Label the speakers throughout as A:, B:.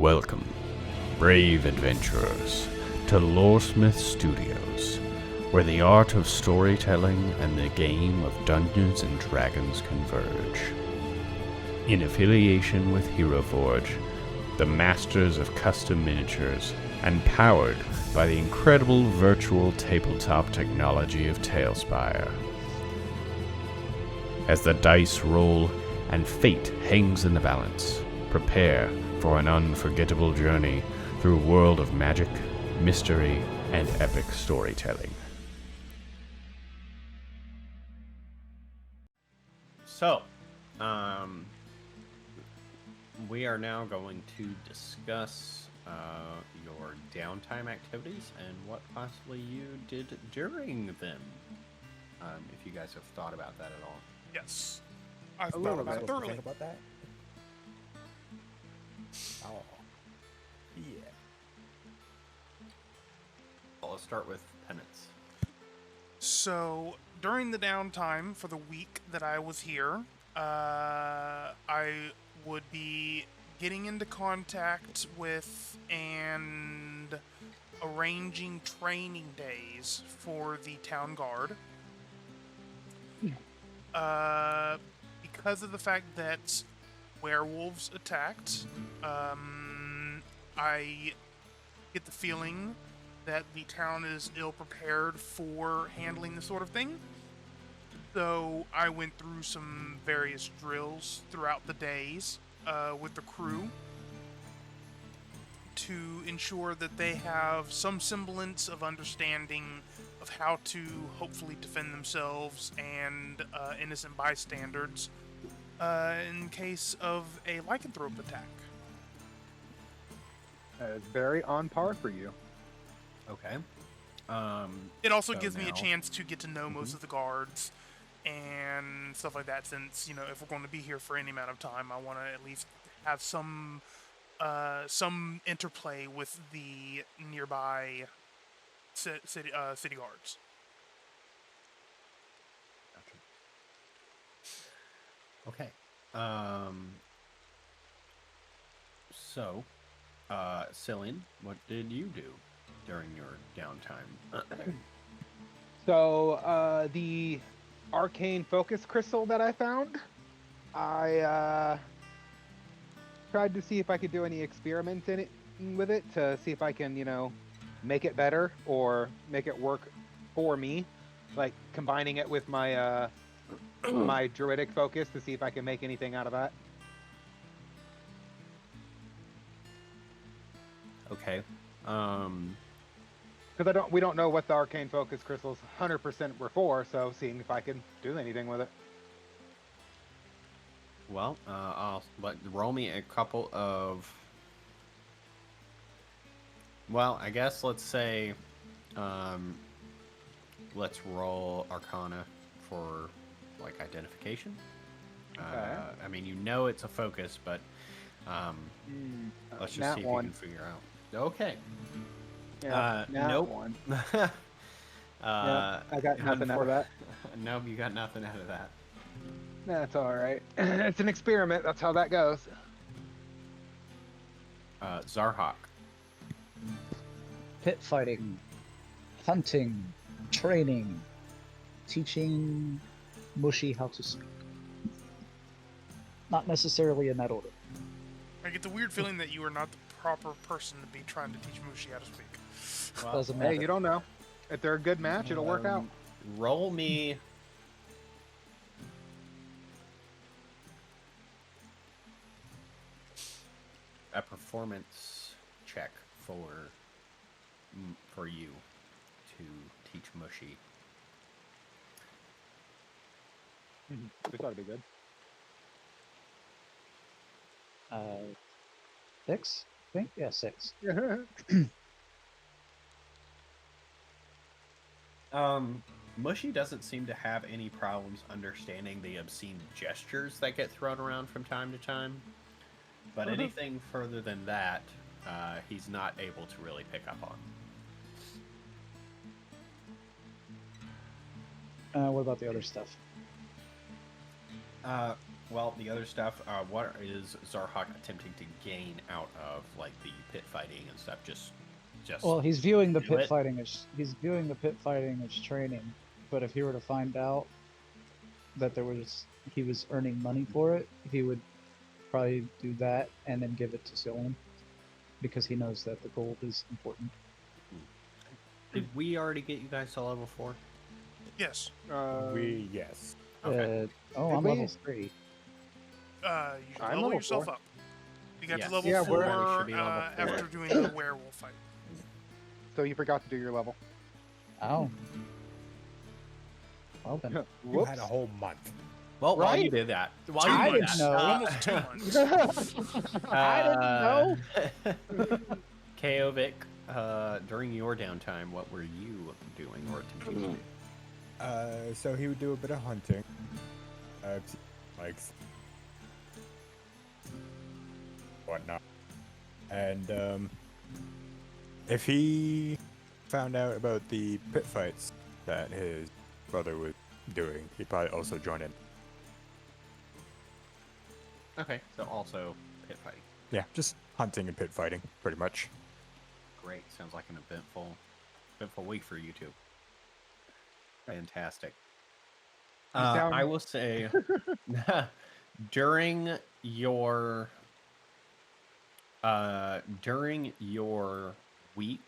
A: Welcome, brave adventurers, to Loresmith Studios, where the art of storytelling and the game of Dungeons and Dragons converge. In affiliation with HeroForge, the masters of custom miniatures, and powered by the incredible virtual tabletop technology of Talespire. As the dice roll and fate hangs in the balance, prepare for an unforgettable journey through a world of magic, mystery, and epic storytelling. So, we are now going to discuss your downtime activities and what possibly you did during them. If you guys have thought about that at all.
B: Yes. I've thought about it thoroughly.
C: About that? Oh. Yeah.
A: Well, let's start with penance.
B: So, during the downtime for the week that I was here, I would be getting into contact with and arranging training days for the town guard. Because of the fact that werewolves attacked, I get the feeling that the town is ill prepared for handling this sort of thing. So I went through some various drills throughout the days with the crew to ensure that they have some semblance of understanding of how to hopefully defend themselves and innocent bystanders in case of a lycanthrope attack.
C: It's very on par for you.
A: Okay.
B: It also
A: So
B: gives me a
A: now-
B: chance to get to know most of the guards and stuff like that, since, if we're going to be here for any amount of time, I want to at least have some interplay with the nearby city guards.
A: Okay. So, Cillian, what did you do during your downtime?
C: So, the arcane focus crystal that I found, I tried to see if I could do any experiments with it to see if I can, make it better or make it work for me, like combining it with my my druidic focus to see if I can make anything out of that.
A: Okay.
C: Because we don't know what the arcane focus crystals 100% were for, so seeing if I can do anything with it.
A: Well, roll me a couple of. Well, I guess let's say, let's roll Arcana for like identification.
C: Okay.
A: I mean, it's a focus, but let's just see if you can figure out. Okay.
C: Yeah,
A: nope.
C: One.
A: Yeah,
C: I got nothing out of that.
A: Nope, you got nothing out of that.
C: That's all right. It's an experiment. That's how that goes.
A: Zarhawk.
D: Pit fighting, hunting, training, teaching Mushy how to speak. Not necessarily in that order.
B: I get the weird feeling that you are not the proper person to be trying to teach Mushi how to speak.
A: Well,
D: Doesn't matter.
C: Hey, you don't know. If they're a good match, it'll work out.
A: Roll me. A performance check for you to teach Mushy.
C: We thought it'd be good.
D: 6? I think? Yeah, 6.
A: Mushy doesn't seem to have any problems understanding the obscene gestures that get thrown around from time to time. But anything further than that, he's not able to really pick up on.
D: What about the other stuff?
E: Well, the other stuff. What is Zarhawk attempting to gain out of like the pit fighting and stuff? Just.
D: Well, he's viewing the
E: do
D: pit
E: it?
D: fighting as training. But if he were to find out that he was earning money for it, he would probably do that and then give it to Sylvan because he knows that the gold is important.
E: Did we already get you guys to level 4?
B: Yes.
F: Yes.
E: Okay.
D: I'm
C: we?
D: level 3.
B: You should
C: I'm
B: level
C: level
B: yourself
C: 4.
B: up. You got
E: Yes.
B: to level
C: Yeah,
B: 4
E: everybody should be level 4.
B: after doing the werewolf fight.
C: So you forgot to do your level.
D: Oh. Well then.
F: You
C: Whoops.
F: had a whole month.
E: Well, while you
C: Right?
E: did that,
D: I didn't know.
B: Almost 2 months.
C: I didn't know.
E: Kaovic, during your downtime, what were you doing or attempting to do?
F: So he would do a bit of hunting. Like whatnot. And if he found out about the pit fights that his brother was doing, he'd probably also join in.
E: Okay, so also pit fighting.
F: Yeah, just hunting and pit fighting, pretty much.
E: Great. Sounds like an eventful week for you two. Fantastic.
C: sound-
E: I will say, during your week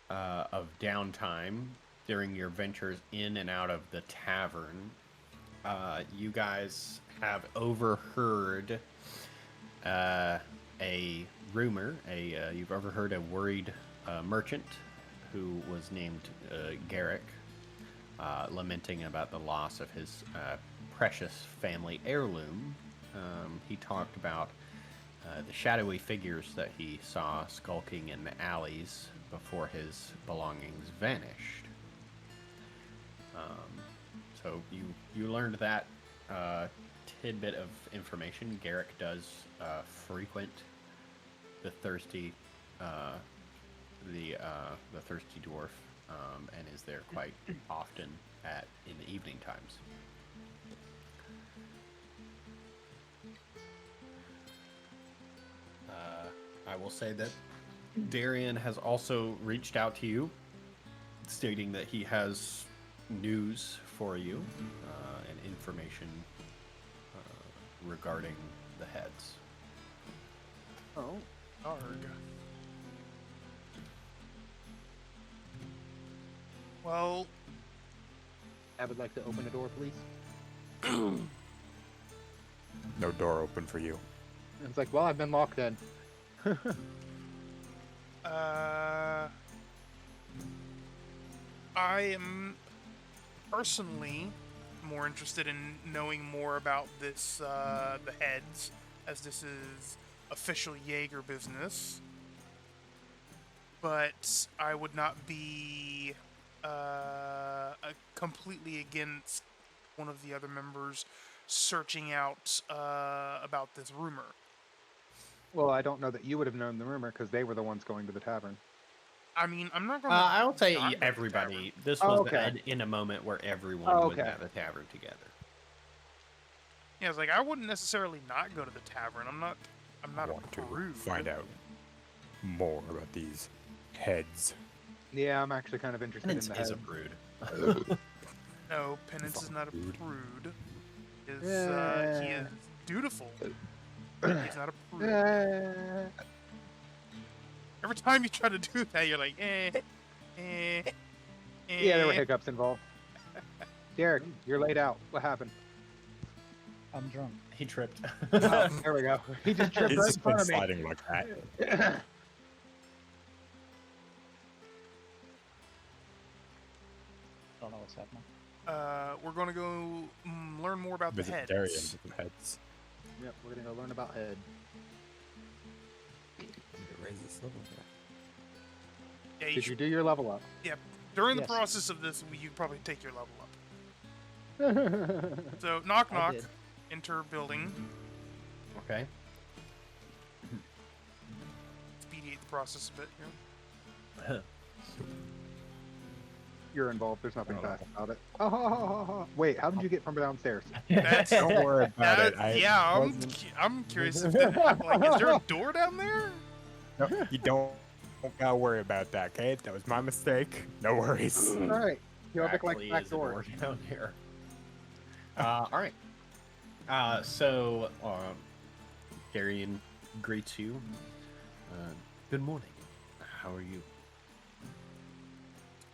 E: of downtime, during your ventures in and out of the tavern, you guys have overheard a rumor. You've overheard a worried merchant who was named Garrick lamenting about the loss of his precious family heirloom. He talked about the shadowy figures that he saw skulking in the alleys before his belongings vanished. So you learned that tidbit of information. Garrick does frequent the thirsty thirsty dwarf, and is there quite often in the evening times. I will say that Darian has also reached out to you, stating that he has news for you and information regarding the heads.
B: Oh, arg. Well,
C: I would like to open a door, please.
F: No door open for you.
C: And it's like, well, I've been locked in.
B: I am personally more interested in knowing more about this, the heads, as this is official Jaeger business. But I would not be completely against one of the other members searching out about this rumor.
C: Well, I don't know that you would have known the rumor because they were the ones going to the tavern.
B: I mean, I'm not going to.
E: I would say
B: not go to the
E: everybody. This
C: Oh,
E: was
C: okay.
E: in a moment where everyone
C: Oh,
E: was
C: okay.
E: at the tavern together.
B: Yeah, it's like I wouldn't necessarily not go to the tavern. I'm not
F: I
B: a
F: want to
B: prude.
F: find out more about these heads.
C: Yeah, I'm actually kind of interested
E: Penance
C: in the
E: is a
C: head.
E: brood.
B: No, Penance is not a
F: Prude.
B: prude. He
C: Yeah.
B: is dutiful. He's not a prude. Every time you try to do that, you're like, eh.
C: Yeah, there were hiccups involved. Derek, you're laid out. What happened?
D: I'm drunk.
E: He tripped.
C: Oh, there we go. He just tripped
F: He's
C: right in
F: just been
C: front of me.
F: sliding like that.
D: I don't know what's happening.
B: We're gonna go learn more about the
F: Visit
B: heads.
F: Darian with the heads.
C: Yep, we're gonna go learn about head.
F: Raise this level.
B: Yeah,
C: Did you
B: should-
C: do your level up?
B: during the
D: Yes.
B: process of this, you probably take your level up. So, knock
D: I
B: knock.
D: did.
B: Enter building.
E: Okay.
B: Expedite the process a bit here.
C: You're involved. There's nothing
F: Oh.
C: fast about it. Oh, wait. How did you get from downstairs?
B: That's
F: Don't worry about it.
B: yeah,
F: wasn't-
B: I'm curious if that, like, is there a door down there?
F: No, you don't gotta worry about that, okay? That was my mistake. No worries.
C: All right. You
E: There
C: have like
E: actually
C: back
E: is a
C: door.
E: door down here. All right. So Darian greets you. Good morning. How are you?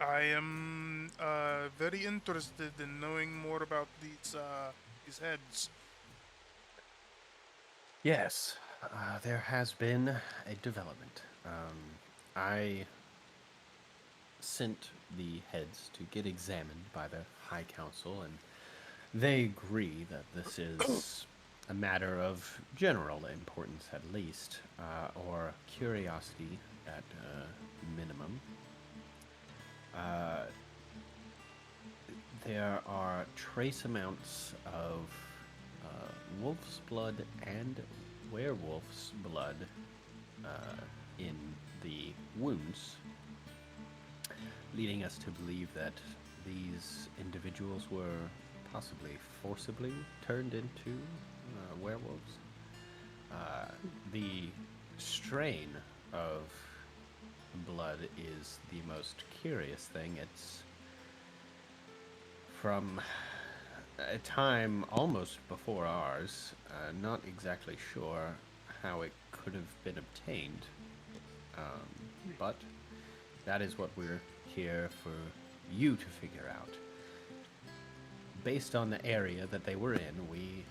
B: I am very interested in knowing more about these heads.
E: Yes, there has been a development. I sent the heads to get examined by the High Council, and they agree that this is a matter of general importance, at least, or curiosity at minimum. There are trace amounts of wolf's blood and werewolf's blood in the wounds, leading us to believe that these individuals were possibly forcibly turned into werewolves. The strain of blood is the most curious thing. It's from a time almost before ours. Not exactly sure how it could have been obtained, but that is what we're here for you to figure out. Based on the area that they were in, we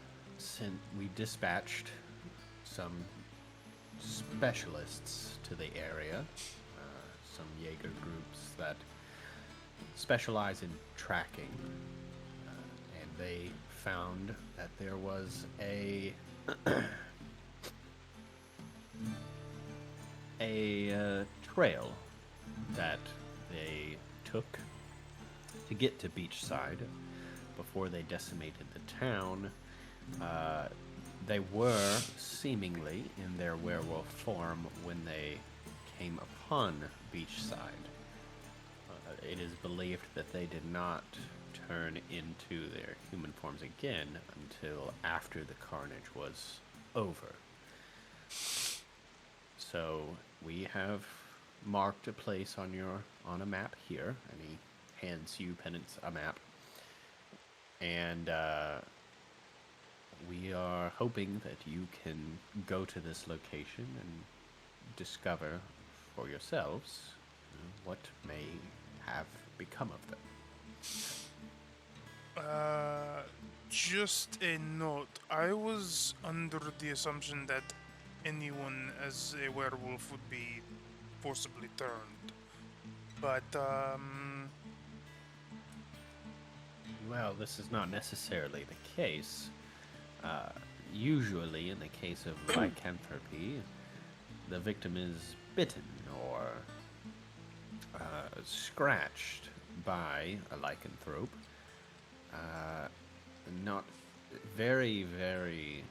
E: dispatched some specialists to the area, some Jaeger groups that specialize in tracking, and they found that there was a trail that they took to get to Beachside before they decimated the town. They were seemingly in their werewolf form when they came upon Beachside. It is believed that they did not turn into their human forms again until after the carnage was over. So we have marked a place on a map here, and he hands you, Penance, a map. And we are hoping that you can go to this location and discover for yourselves what may have become of them.
B: Just a note. I was under the assumption that anyone as a werewolf would be forcibly turned. But,
E: Well, this is not necessarily the case. Usually, in the case of lycanthropy, the victim is bitten or scratched by a lycanthrope. Not very, very...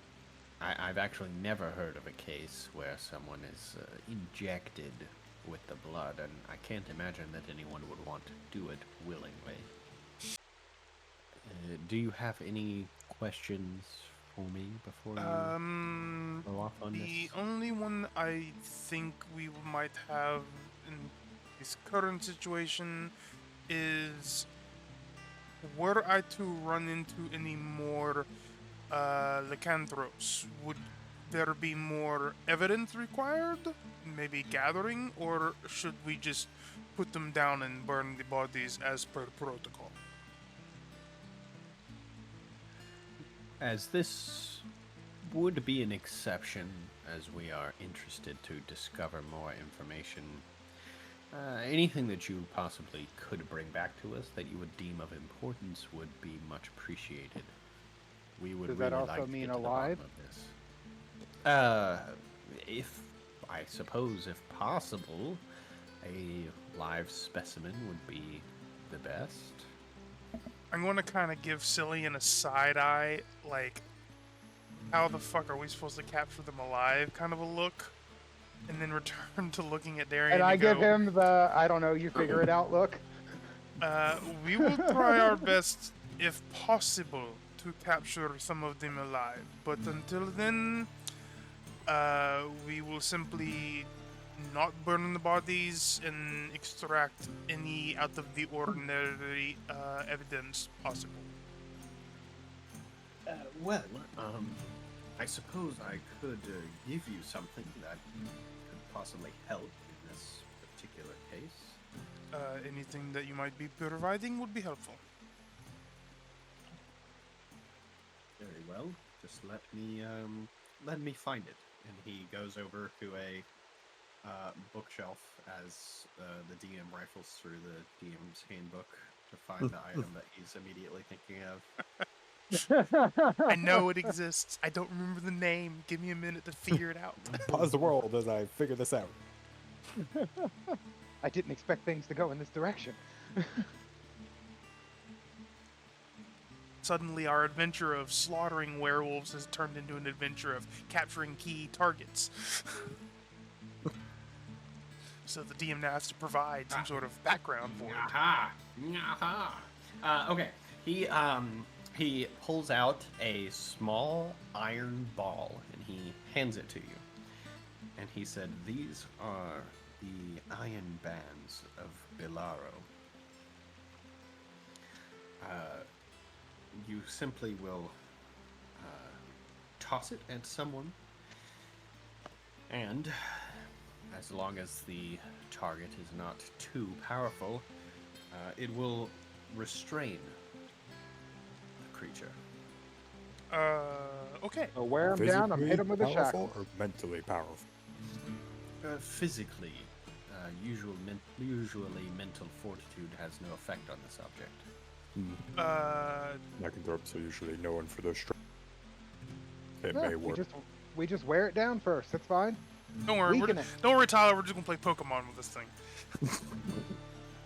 E: I've actually never heard of a case where someone is injected with the blood, and I can't imagine that anyone would want to do it willingly. Do you have any questions for me before you go off on
B: the
E: this?
B: only one I think we might have in this current situation is, were I to run into any more lycanthropes, would there be more evidence required? Maybe gathering? Or should we just put them down and burn the bodies as per protocol?
E: As this would be an exception, as we are interested to discover more information, anything that you possibly could bring back to us that you would deem of importance would be much appreciated. We would
C: Does
E: really
C: that also
E: like to
C: mean
E: get to the bottom
C: alive?
E: of this. I suppose, if possible, a live specimen would be the best.
B: I'm going to kind of give Cillian a side eye, like, how the fuck are we supposed to capture them alive kind of a look, and then return to looking at Darian
C: And I
B: and
C: give
B: go,
C: him the, I don't know, you figure it out look.
B: We will try our best, if possible, to capture some of them alive. But until then, we will simply not burn the bodies and extract any out of the ordinary evidence possible.
E: Well, I suppose I could give you something that could possibly help in this particular case.
B: Anything that you might be providing would be helpful.
E: Very well. Just let me find it. And he goes over to a bookshelf as the DM rifles through the DM's handbook to find the item that he's immediately thinking of.
B: I know it exists. I don't remember the name. Give me a minute to figure it out.
F: Pause the world as I figure this out.
C: I didn't expect things to go in this direction.
B: Suddenly, our adventure of slaughtering werewolves has turned into an adventure of capturing key targets. So the DM now has to provide some sort of background for it.
E: Aha! Aha! Okay. He pulls out a small iron ball and he hands it to you. And he said, "These are the iron bands of Bilaro. You simply will toss it at someone, and as long as the target is not too powerful, it will restrain the creature."
B: Okay.
C: So wear him down and hit him with a
F: powerful
C: shackle.
F: or mentally powerful?
E: Physically, usually mental fortitude has no effect on this object.
F: Lycanthropes are usually known for their strength. It
C: Yeah,
F: may work.
C: we just wear it down first. That's fine.
B: Don't worry,
C: Weaken it.
B: don't worry, Tyler. We're just gonna play Pokemon with this thing.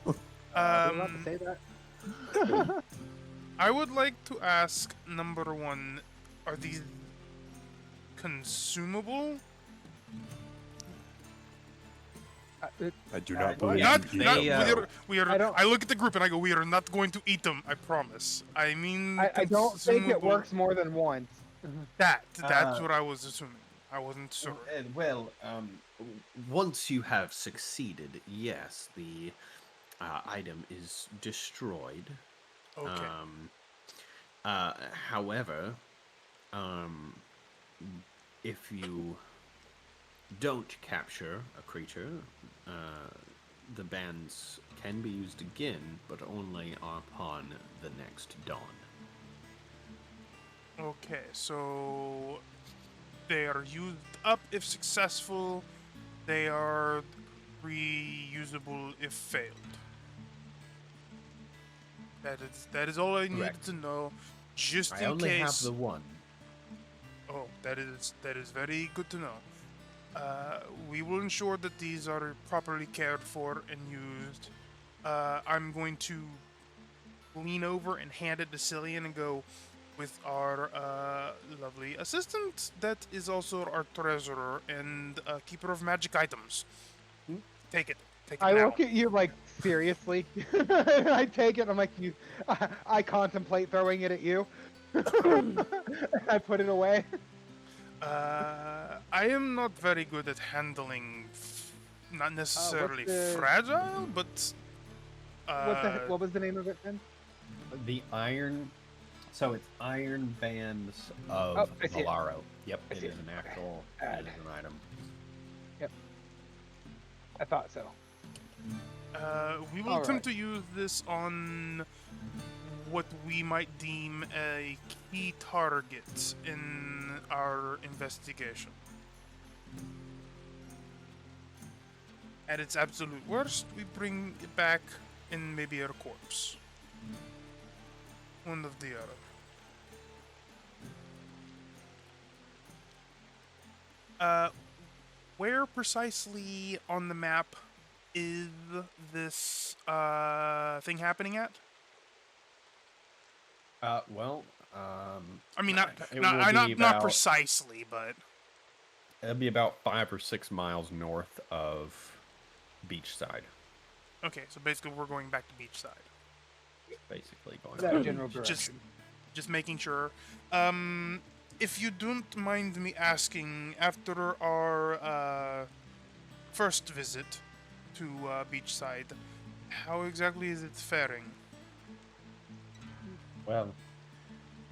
C: Do you want to say that?
B: I would like to ask number one: are these consumable?
F: I do not believe
B: Not,
F: you
B: not,
F: eat
B: we are,
C: I don't-
B: I look at the group and I go, "We are not going to eat them. I promise." I mean,
C: I don't think it
B: consumable.
C: works more than once.
B: That's what I was assuming. I wasn't sure.
E: Once you have succeeded, yes, the item is destroyed.
B: Okay.
E: However, if you don't capture a creature, the bands can be used again, but only upon the next dawn.
B: Okay, so they are used up if successful. They are reusable if failed. That is all I needed
E: Correct.
B: to know, just
E: I
B: in
E: only have
B: case.
E: the one.
B: Oh, that is very good to know. We will ensure that these are properly cared for and used. I'm going to lean over and hand it to Cillian and go, "With our lovely assistant, that is also our treasurer and keeper of magic items. Take it. Take it
C: I
B: now."
C: look at you like, seriously? I take it. I'm like, I contemplate throwing it at you. I put it away.
B: I am not very good at handling, not necessarily
C: the-
B: fragile, but
C: What was the name of it then?
E: The iron. So it's iron bands of
C: Oh, I see it.
E: Valaro. Yep,
C: I
E: it
C: see
E: is
C: it.
E: an actual.
C: Add.
E: It is an item.
C: I thought so.
B: we will
C: All
B: attempt
C: right.
B: to use this on what we might deem a key target in our investigation. At its absolute worst, we bring it back in maybe a corpse. One of the other. Where precisely on the map is this thing happening at? I mean, not
E: It
B: not,
E: will
B: I,
E: be
B: not
E: about-
B: precisely, but
E: It'll be about 5 or 6 miles north of Beachside.
B: okay. So basically, we're going back to Beachside.
E: basically going
C: That
E: on.
C: general direction.
B: Just making sure. If you don't mind me asking, after our first visit to Beachside, how exactly is it faring?
E: Well,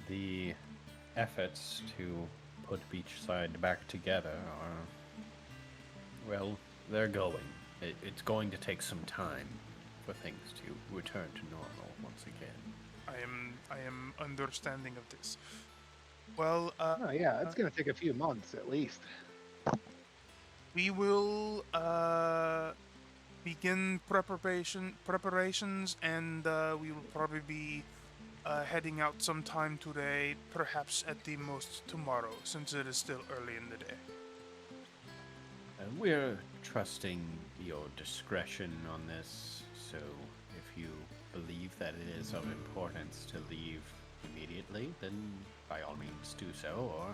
E: the efforts to put Beachside back together are, well, they're going. It's going to take some time for things to return to normal once again.
B: I am understanding of this. Well,
C: Oh yeah, it's gonna take a few months at least.
B: we will begin preparations, and we will probably be heading out sometime today, perhaps at the most tomorrow, since it is still early in the day.
E: We're trusting your discretion on this, so if you believe that it is of importance to leave immediately, then by all means do so, or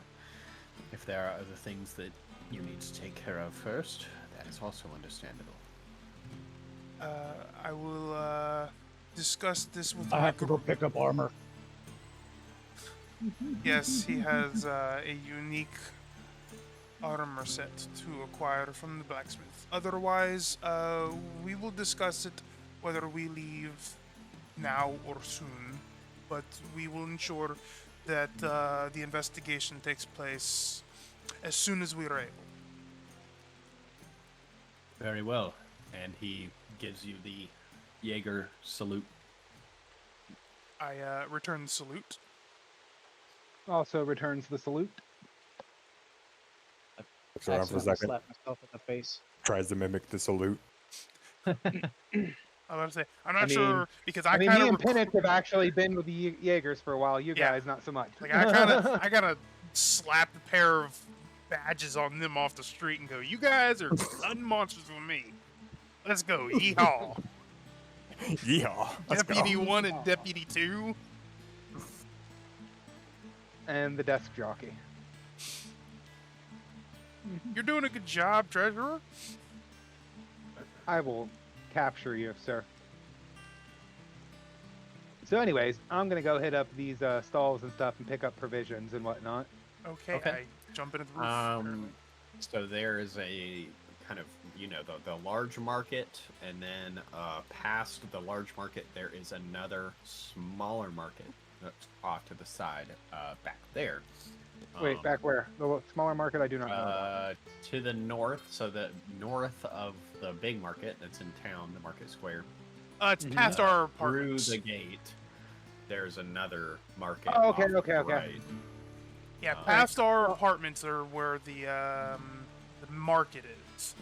E: if there are other things that you need to take care of first, that is also understandable.
B: I will discuss this with
D: I
B: my
D: have to go pick up armor.
B: Yes, he has a unique armor set to acquire from the blacksmith. Otherwise, we will discuss it whether we leave now or soon, but we will ensure that the investigation takes place as soon as we are able.
E: Very well. And he gives you the Jaeger salute.
B: I return the salute.
C: Also returns the salute.
F: So around for a
D: Accidentally
F: second,
D: slap myself in the face.
F: tries to mimic the salute.
B: I was about to say, I'm not
C: I mean-
B: sure because
C: I mean,
B: kind
C: me
B: of
C: and Pennant have actually been with the Jaegers for a while. You
B: Yeah.
C: guys, not so much.
B: like I gotta slap a pair of badges on them off the street and go, "You guys are gun monsters with me. Let's go, yeehaw!"
F: Yeehaw! Let's go.
B: Deputy 1 and Deputy 2.
C: And the desk jockey.
B: You're doing a good job, Treasurer.
C: I will capture you, sir. So, anyways, I'm gonna go hit up these stalls and stuff and pick up provisions and whatnot.
B: Okay,
E: Okay.
B: I jump into the roof. apparently.
E: So there is a kind of, the large market, and then past the large market, there is another smaller market that's off to the side, back there.
C: Wait, back where? The smaller market I do not know about.
E: To the north, so the north of the big market that's in town, the market square.
B: It's past our
E: Through
B: apartments.
E: the gate, there's another market.
C: Oh, okay,
E: off to
C: okay,
E: the
C: okay.
E: right.
B: Yeah,
E: Uh,
B: past our apartments are where the market is.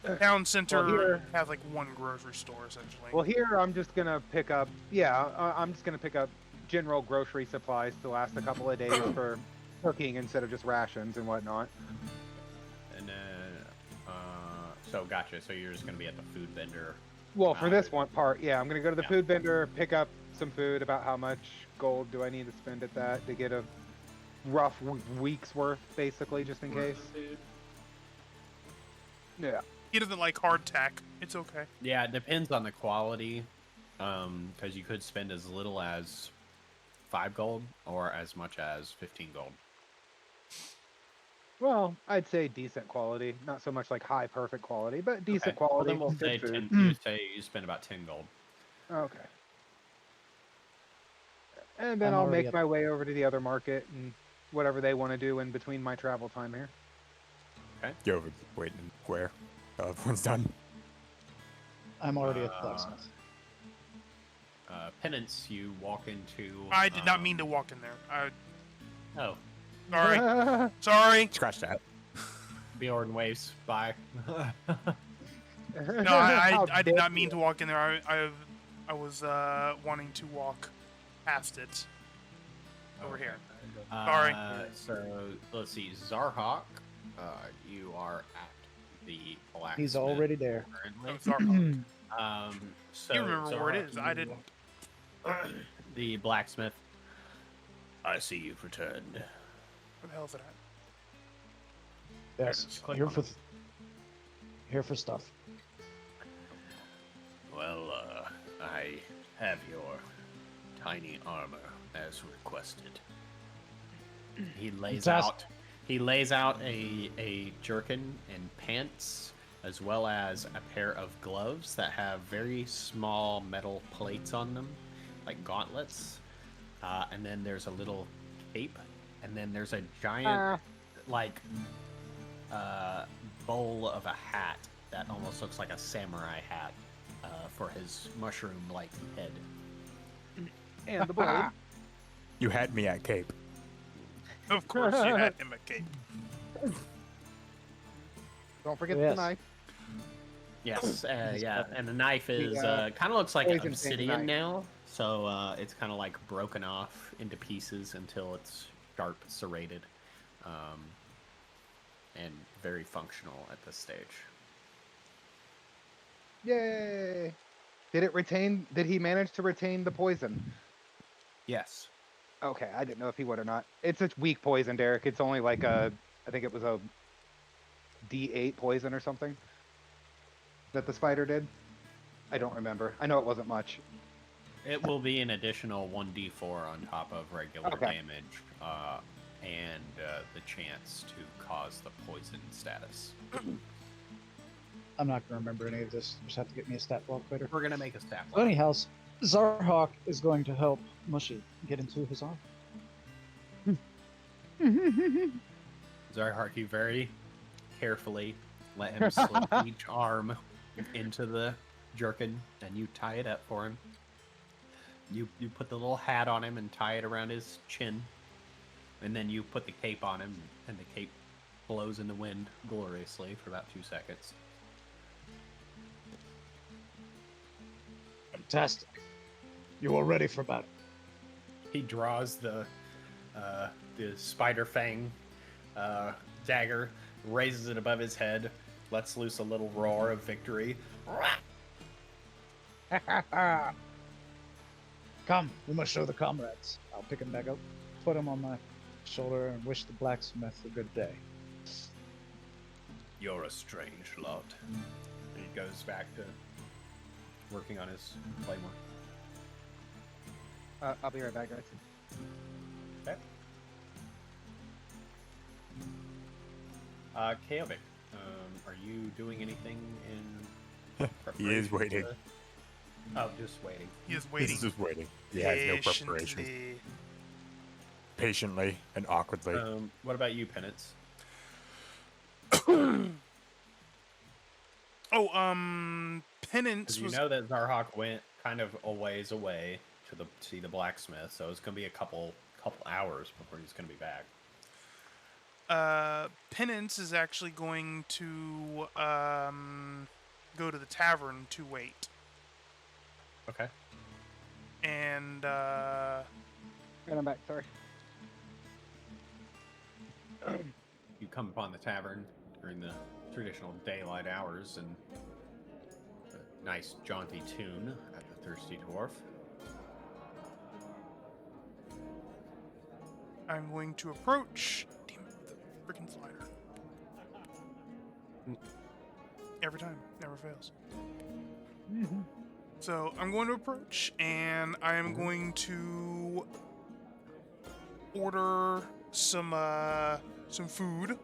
B: The town center
C: here-
B: has like one grocery store essentially.
C: Well, here I'm just gonna pick up. Yeah, I'm just gonna pick up general grocery supplies to last a couple of days for cooking instead of just rations and whatnot.
E: And so gotcha. So you're just gonna be at the food vendor.
C: Well, for this one part, yeah, I'm gonna go to the
E: Yeah.
C: food vendor, pick up some food. About how much gold do I need to spend at that to get a rough week's worth, basically, just in case. Yeah.
B: He doesn't like hardtack. It's okay.
E: Yeah, it depends on the quality, because you could spend as little as 5 gold or as much as 15 gold.
C: Well, I'd say decent quality, not so much like high perfect quality, but decent
E: Well,
C: quality.
E: then we'll
C: good
E: say
C: food.
E: 10, you say you spend about 10 gold.
C: Okay. And then
D: I'm
C: I'll
D: already
C: make
D: up.
C: my way over to the other market and whatever they want to do in between my travel time here.
F: Yo, waiting where? Everyone's done.
D: I'm already at the
E: Uh,
D: blacksmith.
E: Penance, you walk into.
B: I did not mean to walk in there.
E: Oh,
B: Sorry. Sorry.
F: Scratch that.
E: Bjorn waves by.
B: No,
C: How
B: I did
C: dare
B: not mean
C: you.
B: to walk in there. I was wanting to walk past it. Over here. Sorry.
E: So let's see, Zarhawk, you are at the blacksmith.
D: He's already there.
E: currently.
B: Oh, sorry.
E: So
B: You remember where it
E: Zarhawk,
B: is. I didn't.
E: The blacksmith. I see you've returned.
B: Where the hell is it at?
D: Yes,
E: Just click
D: here
E: on
D: for here for stuff.
E: Well, I Have your tiny armor as requested. He lays out a jerkin and pants, as well as a pair of gloves that have very small metal plates on them, like gauntlets. And then there's a little cape, and then there's a giant, bowl of a hat that almost looks like a samurai hat for his mushroom-like head.
C: And the blade.
F: You had me at Cape.
B: Of course, you had him a cape.
C: Don't forget
D: Yes.
C: the knife.
E: Yes, yeah, and the knife is kind of looks like
C: poison
E: obsidian
C: knife.
E: now, so it's kind of like broken off into pieces until it's sharp, serrated, and very functional at this stage.
C: Yay! Did he manage to retain the poison?
E: Yes.
C: Okay, I didn't know if he would or not. It's a weak poison, Derek. It's only like I think it was a D8 poison or something that the spider did. I don't remember. I know it wasn't much.
E: It will be an additional 1d4 on top of regular
C: Okay.
E: damage, and the chance to cause the poison status.
D: I'm not gonna remember any of this. Just have to get me a stat block later.
E: We're gonna make a stat
D: So
E: block.
D: anyhow, Zarhawk is going to help Mushy get into his arm.
E: Zarhawk, you very carefully let him slip each arm into the jerkin, and you tie it up for him. You put the little hat on him and tie it around his chin, and then you put the cape on him, and the cape blows in the wind gloriously for about 2 seconds.
D: Fantastic. You are ready for battle.
E: He draws the spider fang dagger, raises it above his head, lets loose a little roar of victory.
D: Come, we must show the comrades. I'll pick him back up, put him on my shoulder, and wish the blacksmith a good day.
E: You're a strange lot. He goes back to working on his claymore.
C: I'll be right back, guys.
E: Okay. Chaotic, are you doing anything in
F: He is
E: preparation
F: waiting.
E: to- Oh, just waiting.
B: He is waiting
F: He's just waiting. He has no preparation.
B: patiently.
F: Patiently and awkwardly.
E: What about you, Penance?
B: Penance
E: You
B: was
E: know that Zarhawk went kind of a ways away to see the blacksmith, so it's gonna be a couple hours before he's gonna be back.
B: Penance is actually going to go to the tavern to wait.
E: Okay.
B: And
C: And I'm back, sorry.
E: You come upon the tavern during the traditional daylight hours, and a nice jaunty tune at the Thirsty Dwarf.
B: I'm going to approach. Damn it, the freaking slider. Every time, never fails. So I'm going to approach, and I am going to order some food